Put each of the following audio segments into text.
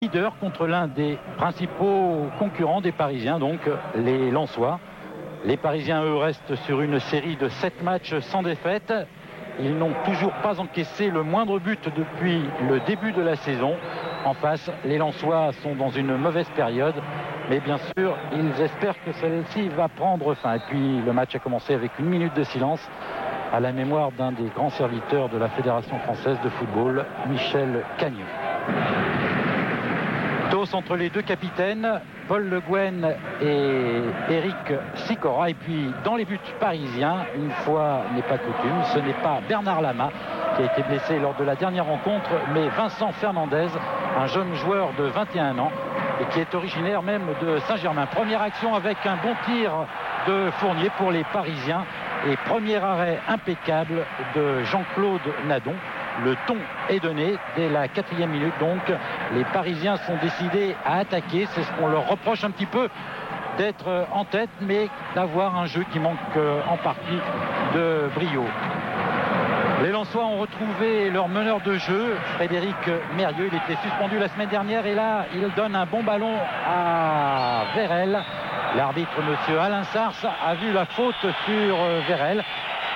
leader contre l'un des principaux concurrents des Parisiens, donc les Lensois. Les Parisiens, eux, restent sur une série de 7 matchs sans défaite. Ils n'ont toujours pas encaissé le moindre but depuis le début de la saison. En face, les Lensois sont dans une mauvaise période. Mais bien sûr, ils espèrent que celle-ci va prendre fin. Et puis, le match a commencé avec 1 minute de silence à la mémoire d'un des grands serviteurs de la Fédération française de football, Michel Cagnon. Toast entre les deux capitaines, Paul Le Guen et Éric Sicora. Et puis, dans les buts parisiens, une fois n'est pas coutume, ce n'est pas Bernard Lama qui a été blessé lors de la dernière rencontre, mais Vincent Fernandez, un jeune joueur de 21 ans et qui est originaire même de Saint-Germain. Première action avec un bon tir de Fournier pour les Parisiens et premier arrêt impeccable de Jean-Claude Nadon. Le ton est donné dès la 4e minute, donc les Parisiens sont décidés à attaquer. C'est ce qu'on leur reproche un petit peu, d'être en tête, mais d'avoir un jeu qui manque en partie de brio. Les Lensois ont retrouvé leur meneur de jeu, Frédéric Mérieux. Il était suspendu la semaine dernière et là, il donne un bon ballon à Vérel. L'arbitre, monsieur Alain Sars, a vu la faute sur Vérel.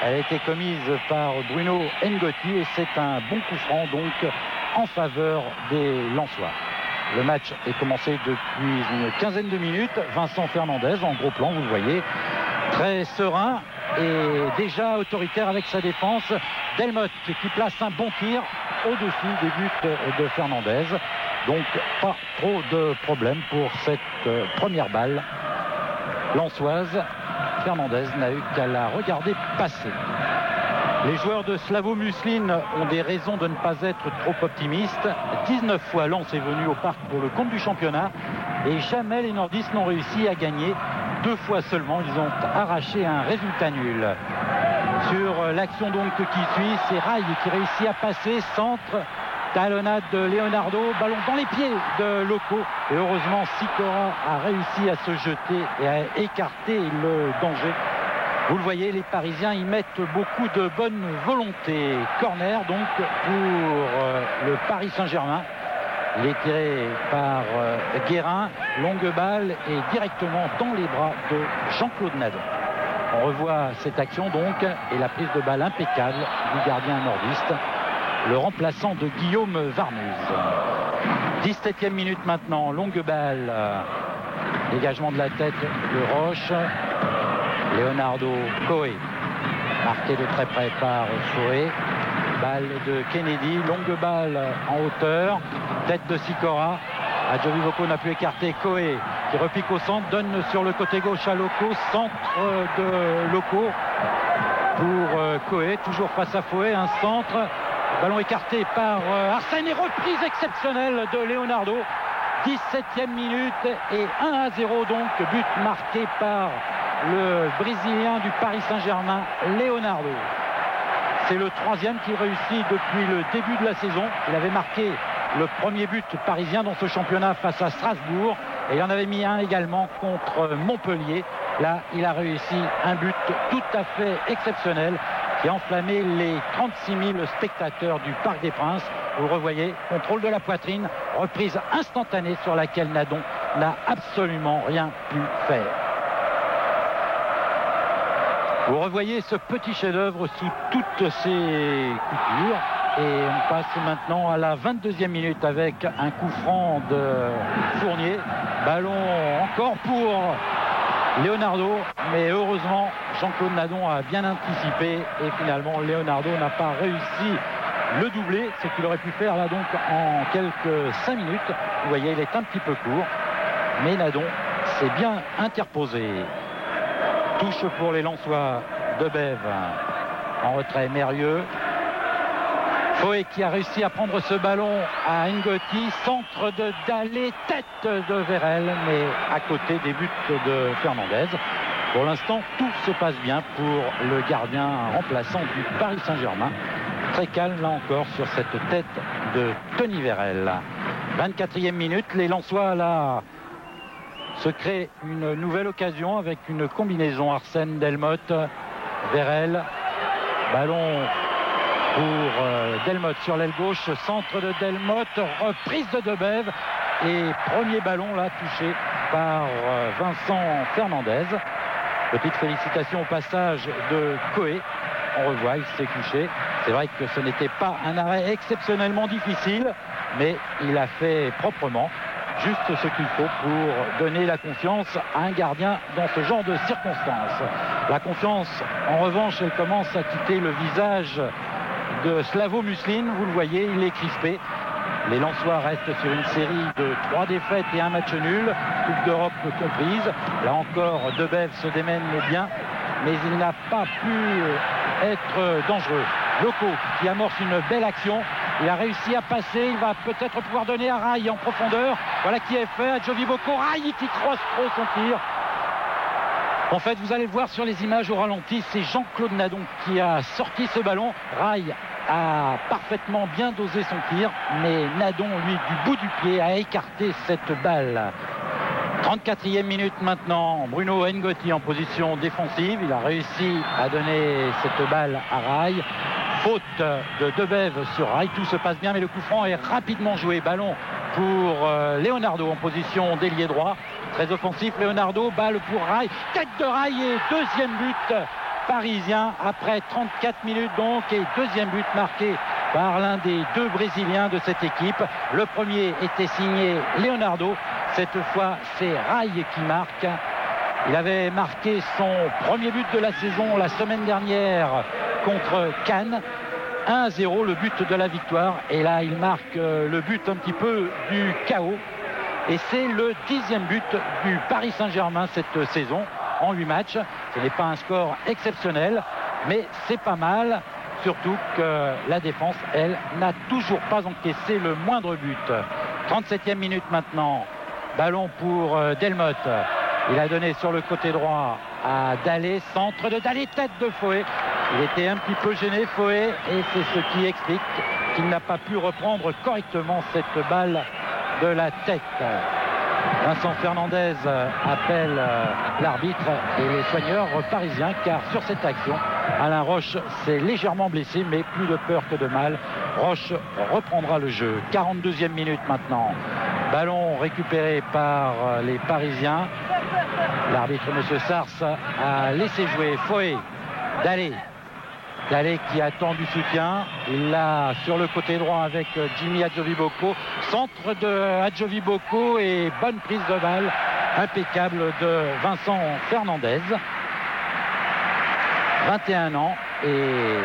Elle a été commise par Bruno Ngotti et c'est un bon coup franc donc en faveur des Lensois. Le match est commencé depuis une quinzaine de minutes. Vincent Fernandez en gros plan, vous le voyez, très serein et déjà autoritaire avec sa défense. Delmotte qui place un bon tir au-dessus des buts de Fernandez. Donc pas trop de problèmes pour cette première balle lensoise. Fernandez n'a eu qu'à la regarder passer. Les joueurs de Slavo Muslin ont des raisons de ne pas être trop optimistes. 19 fois Lens est venu au parc pour le compte du championnat et jamais les nordistes n'ont réussi à gagner. 2 fois seulement, ils ont arraché un résultat nul. Sur l'action donc qui suit, c'est Rail qui réussit à passer, centre, talonnade de Leonardo, ballon dans les pieds de Loco. Et heureusement, Sicora a réussi à se jeter et à écarter le danger. Vous le voyez, les Parisiens y mettent beaucoup de bonne volonté. Corner donc pour le Paris Saint-Germain. Il est tiré par Guérin, longue balle et directement dans les bras de Jean-Claude Nadon. On revoit cette action donc et la prise de balle impeccable du gardien nordiste, le remplaçant de Guillaume Varmuz. 17e minute maintenant, longue balle, dégagement de la tête de Roche, Leonardo Coé, marqué de très près par Fouet, balle de Kennedy, longue balle en hauteur, tête de Sicora, Adjovivoco n'a pu écarter Coé qui repique au centre, donne sur le côté gauche à Loco, centre de Loco pour Coé, toujours face à Fouet, un centre. Ballon écarté par Arsène et reprise exceptionnelle de Leonardo. 17e minute et 1-0 donc, but marqué par le Brésilien du Paris Saint-Germain, Leonardo. C'est le 3e qu'il réussit depuis le début de la saison. Il avait marqué le premier but parisien dans ce championnat face à Strasbourg et il en avait mis un également contre Montpellier. Là, il a réussi un but tout à fait exceptionnel qui a enflammé les 36 000 spectateurs du Parc des Princes. Vous le revoyez, contrôle de la poitrine, reprise instantanée sur laquelle Nadon n'a absolument rien pu faire. Vous revoyez ce petit chef-d'œuvre sous toutes ses coutures. Et on passe maintenant à la 22e minute avec un coup franc de Fournier. Ballon encore pour Leonardo, mais heureusement Jean-Claude Nadon a bien anticipé et finalement Leonardo n'a pas réussi le doublé, ce qu'il aurait pu faire là donc en quelques 5 minutes. Vous voyez, il est un petit peu court, mais Nadon s'est bien interposé. Touche pour les Lensois de Bève. En retrait, Mérieux. Fouet qui a réussi à prendre ce ballon à Ngotti, centre de Dalé, tête de Vérel, mais à côté des buts de Fernandez. Pour l'instant, tout se passe bien pour le gardien remplaçant du Paris Saint-Germain. Très calme là encore sur cette tête de Tony Vérel. 24e minute, les Lensois là se créent une nouvelle occasion avec une combinaison Arsène Delmotte, Vérel, ballon pour Delmotte sur l'aile gauche, centre de Delmotte, reprise de Debève et premier ballon là touché par Vincent Fernandez. Petite félicitation au passage de Coé. On revoit, il s'est couché. C'est vrai que ce n'était pas un arrêt exceptionnellement difficile, mais il a fait proprement juste ce qu'il faut pour donner la confiance à un gardien dans ce genre de circonstances. La confiance, en revanche, elle commence à quitter le visage de Slavo Muslin. Vous le voyez, il est crispé. Les Lensois restent sur une série de 3 défaites et un match nul, Coupe d'Europe comprise. Là encore, Debev se démène bien, mais il n'a pas pu être dangereux. Loco qui amorce une belle action. Il a réussi à passer. Il va peut-être pouvoir donner à Rai en profondeur. Voilà qui est fait. Adjovi Boko. Rai qui crosse trop son tir. En fait, vous allez le voir sur les images au ralenti. C'est Jean-Claude Nadon qui a sorti ce ballon. Rai a parfaitement bien dosé son tir, mais Nadon, lui, du bout du pied, a écarté cette balle. 34e minute maintenant, Bruno Ngotti en position défensive. Il a réussi à donner cette balle à Rai. Faute de Debev sur Rai. Tout se passe bien, mais le coup franc est rapidement joué. Ballon pour Leonardo en position d'ailier droit. Très offensif, Leonardo. Balle pour Rai. Tête de Rai et deuxième but parisien après 34 minutes donc, et deuxième but marqué par l'un des 2 Brésiliens de cette équipe. Le premier était signé Leonardo. Cette fois, c'est Rai qui marque. Il avait marqué son premier but de la saison la semaine dernière contre Cannes. 1-0, le but de la victoire. Et là, il marque le but un petit peu du chaos. Et c'est le 10e but du Paris Saint-Germain cette saison en 8 matchs. Ce n'est pas un score exceptionnel, mais c'est pas mal. Surtout que la défense, elle, n'a toujours pas encaissé le moindre but. 37e minute maintenant. Ballon pour Delmotte. Il a donné sur le côté droit à Dalé. Centre de Dalé, tête de Foé. Il était un petit peu gêné, Foé, et c'est ce qui explique qu'il n'a pas pu reprendre correctement cette balle de la tête. Vincent Fernandez appelle l'arbitre et les soigneurs parisiens, car sur cette action, Alain Roche s'est légèrement blessé, mais plus de peur que de mal. Roche reprendra le jeu. 42e minute maintenant. Ballon récupéré par les Parisiens. L'arbitre, M. Sars, a laissé jouer Foé. Dalé qui attend du soutien. Il l'a sur le côté droit avec Jimmy Adjovi-Boko. Centre de Adjovi-Boko et bonne prise de balle impeccable de Vincent Fernandez. 21 ans et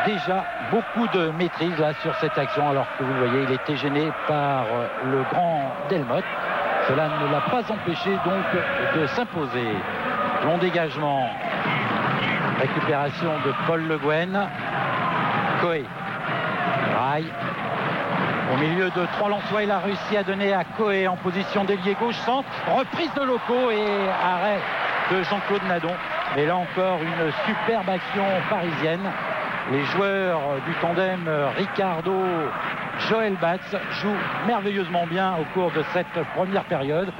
déjà beaucoup de maîtrise là sur cette action, alors que vous le voyez, il était gêné par le grand Delmotte. Cela ne l'a pas empêché donc de s'imposer. Long dégagement. Récupération de Paul Le Guen. Coé. Rai. Au milieu de 3 Lensois, il a réussi à donner à Coé en position d'ailier gauche. Centre. Reprise de Loco et arrêt de Jean-Claude Nadon. Et là encore, une superbe action parisienne. Les joueurs du tandem Ricardo-Joël Batz jouent merveilleusement bien au cours de cette première période.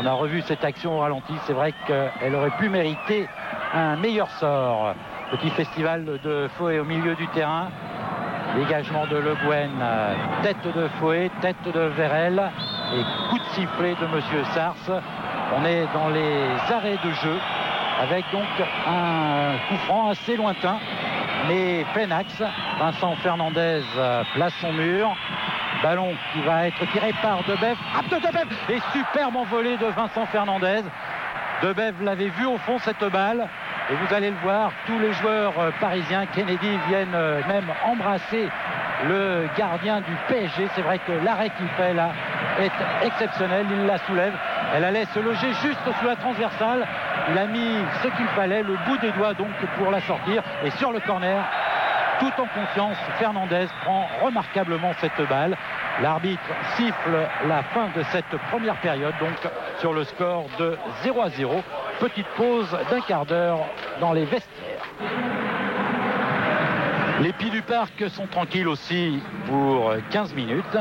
On a revu cette action au ralenti. C'est vrai qu'elle aurait pu mériter un meilleur sort. Petit festival de Foé au milieu du terrain. Dégagement de Le Guen. Tête de Foé, tête de Vérel. Et coup de sifflet de Monsieur Sars. On est dans les arrêts de jeu, avec donc un coup franc assez lointain, mais plein axe. Vincent Fernandez place son mur. Ballon qui va être tiré par Debev. Frappe de Debev et superbe envolée de Vincent Fernandez. Debev l'avait vu au fond cette balle. Et vous allez le voir, tous les joueurs parisiens, Kennedy, viennent même embrasser le gardien du PSG. C'est vrai que l'arrêt qu'il fait là est exceptionnel. Il la soulève. Elle allait se loger juste sous la transversale. Il a mis ce qu'il fallait, le bout des doigts donc pour la sortir. Et sur le corner, tout en confiance, Fernandez prend remarquablement cette balle. L'arbitre siffle la fin de cette première période, donc sur le score de 0-0. Petite pause d'1 quart d'heure dans les vestiaires. Les Pieds du Parc sont tranquilles aussi pour 15 minutes.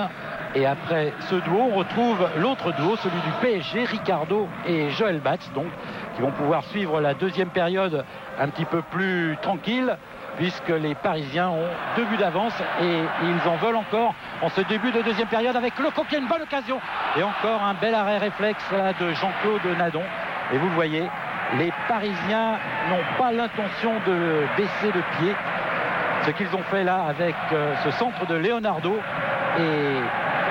Et après ce duo, on retrouve l'autre duo, celui du PSG, Ricardo et Joël Batz, donc, qui vont pouvoir suivre la deuxième période un petit peu plus tranquille. puisque les Parisiens ont 2 buts d'avance et ils en veulent encore en ce début de deuxième période avec Loco qui a une bonne occasion et encore un bel arrêt réflexe là, de Jean-Claude Nadon. Et vous le voyez, les Parisiens n'ont pas l'intention de baisser le pied. Ce qu'ils ont fait là avec ce centre de Leonardo et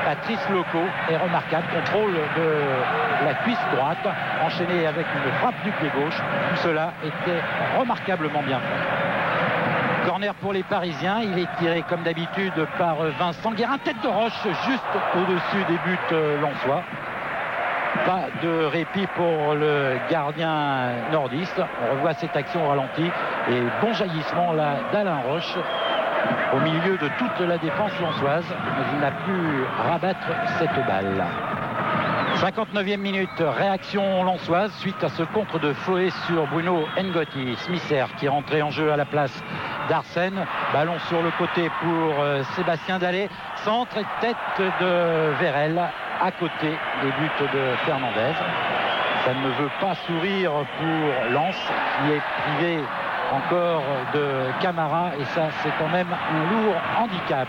Patrice Loco est remarquable. Contrôle de la cuisse droite, enchaîné avec une frappe du pied gauche. Tout cela était remarquablement bien fait. Corner pour les Parisiens. Il est tiré comme d'habitude par Vincent Guérin. Tête de roche juste au-dessus des buts lensois. Pas de répit pour le gardien nordiste. On revoit cette action au ralenti. Et bon jaillissement là d'Alain Roche au milieu de toute la défense lensoise. Mais il n'a pu rabattre cette balle. 59e minute, réaction lensoise suite à ce contre de Foé sur Bruno Ngotti. Smisser qui est rentré en jeu à la place d'Arsène. Ballon sur le côté pour Sébastien Dallet. Centre et tête de Vérel à côté des buts de Fernandez. Ça ne veut pas sourire pour Lens qui est privé encore de Camara et ça c'est quand même un lourd handicap.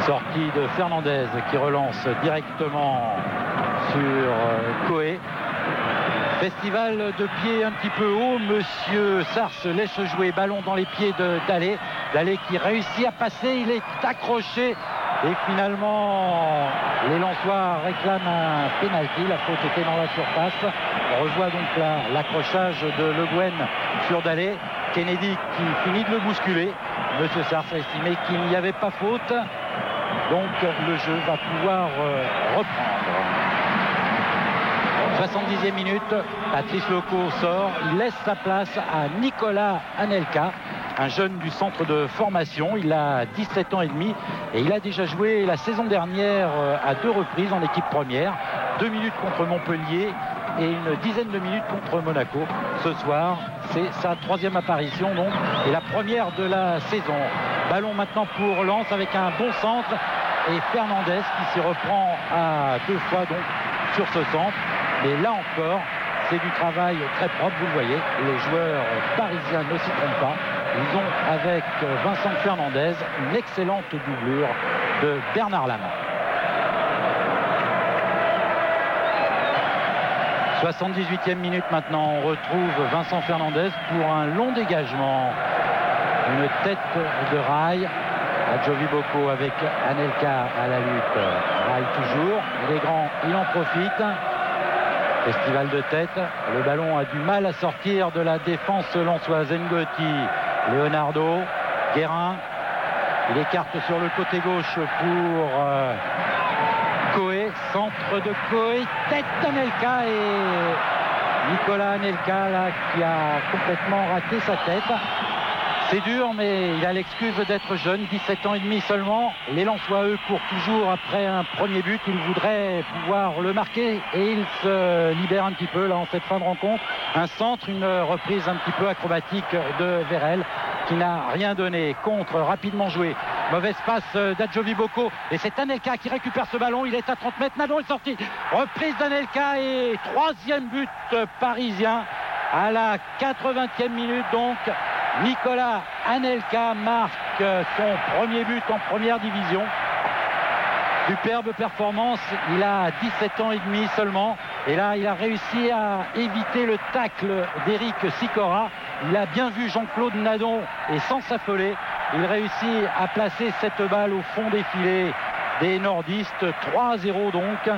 Sortie de Fernandez qui relance directement sur Coé. Festival de pied un petit peu haut. Monsieur Sars laisse jouer, ballon dans les pieds de Dallet. Dallet qui réussit à passer, il est accroché. Et finalement, les Lensois réclament un pénalty. La faute était dans la surface. On revoit donc l'accrochage de Le Guen sur Dallet. Kennedy qui finit de le bousculer. Monsieur Sars a estimé qu'il n'y avait pas faute. Donc le jeu va pouvoir reprendre. 70e minute, Patrice Loco sort. Il laisse sa place à Nicolas Anelka, un jeune du centre de formation. Il a 17 ans et demi et il a déjà joué la saison dernière à 2 reprises en équipe première. 2 minutes contre Montpellier et une dizaine de minutes contre Monaco. Ce soir, c'est sa 3e apparition donc et la première de la saison. Ballon maintenant pour Lens avec un bon centre et Fernandez qui s'y reprend à 2 fois donc sur ce centre. Mais là encore, c'est du travail très propre, vous le voyez. Les joueurs parisiens ne s'y trompent pas. Ils ont, avec Vincent Fernandez, une excellente doublure de Bernard Lama. 78e minute maintenant, on retrouve Vincent Fernandez pour un long dégagement. Une tête de Rail. Adjovi Boko avec Anelka à la lutte. Rail toujours, il est grand, il en profite. Festival de tête, le ballon a du mal à sortir de la défense lensoise. Ngotti, Leonardo, Guérin, il écarte sur le côté gauche pour Coé, centre de Coé, tête d'Anelka et Nicolas Anelka là, qui a complètement raté sa tête. C'est dur, mais il a l'excuse d'être jeune, 17 ans et demi seulement. Les Lensois, eux, courent toujours après un premier but. Ils voudraient pouvoir le marquer et ils se libèrent un petit peu là en cette fin de rencontre. Un centre, une reprise un petit peu acrobatique de Vérel qui n'a rien donné. Contre, rapidement joué. Mauvaise passe d'Adjovi Boko et c'est Anelka qui récupère ce ballon. Il est à 30 mètres. Nadon est sorti. Reprise d'Anelka et 3e but parisien à la 80e minute donc. Nicolas Anelka marque son premier but en première division. Superbe performance, il a 17 ans et demi seulement. Et là, il a réussi à éviter le tacle d'Éric Sicora. Il a bien vu Jean-Claude Nadon et sans s'affoler, il réussit à placer cette balle au fond des filets des nordistes. 3-0 donc.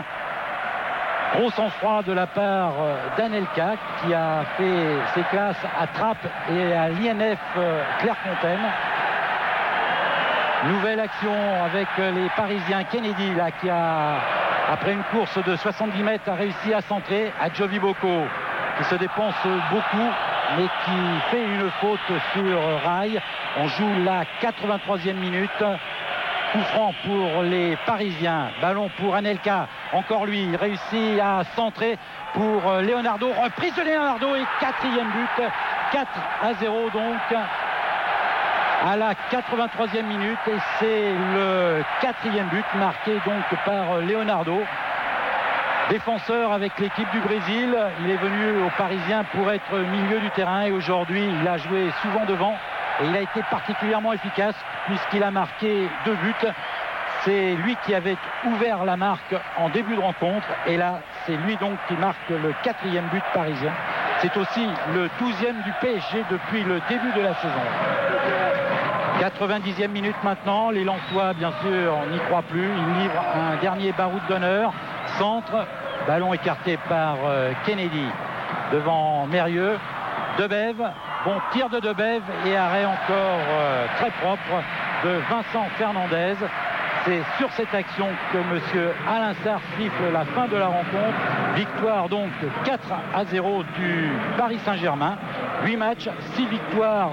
Gros sang-froid de la part d'Anelka qui a fait ses classes à Trappes et à l'INF Clairefontaine. Nouvelle action avec les Parisiens. Kennedy là qui a, après une course de 70 mètres, a réussi à centrer. Adjovi Boko qui se dépense beaucoup mais qui fait une faute sur Rail. On joue la 83e minute. Coup franc pour les Parisiens. Ballon pour Anelka. Encore lui, il réussit à centrer pour Leonardo. Reprise de Leonardo et 4e but. 4-0 donc à la 83e minute. Et c'est le 4e but marqué donc par Leonardo. Défenseur avec l'équipe du Brésil. Il est venu aux Parisiens pour être milieu du terrain et aujourd'hui il a joué souvent devant. Et il a été particulièrement efficace puisqu'il a marqué 2 buts. C'est lui qui avait ouvert la marque en début de rencontre. Et là, c'est lui donc qui marque le 4e but parisien. C'est aussi le 12e du PSG depuis le début de la saison. 90e minute maintenant. Les Lensois, bien sûr, n'y croient plus. Ils livrent un dernier baroud d'honneur. Centre, ballon écarté par Kennedy devant Mérieux. Debève, bon tir de Debève et arrêt encore très propre de Vincent Fernandez. C'est sur cette action que M. Alain Sarr siffle la fin de la rencontre. Victoire donc 4-0 du Paris Saint-Germain. 8 matchs, 6 victoires.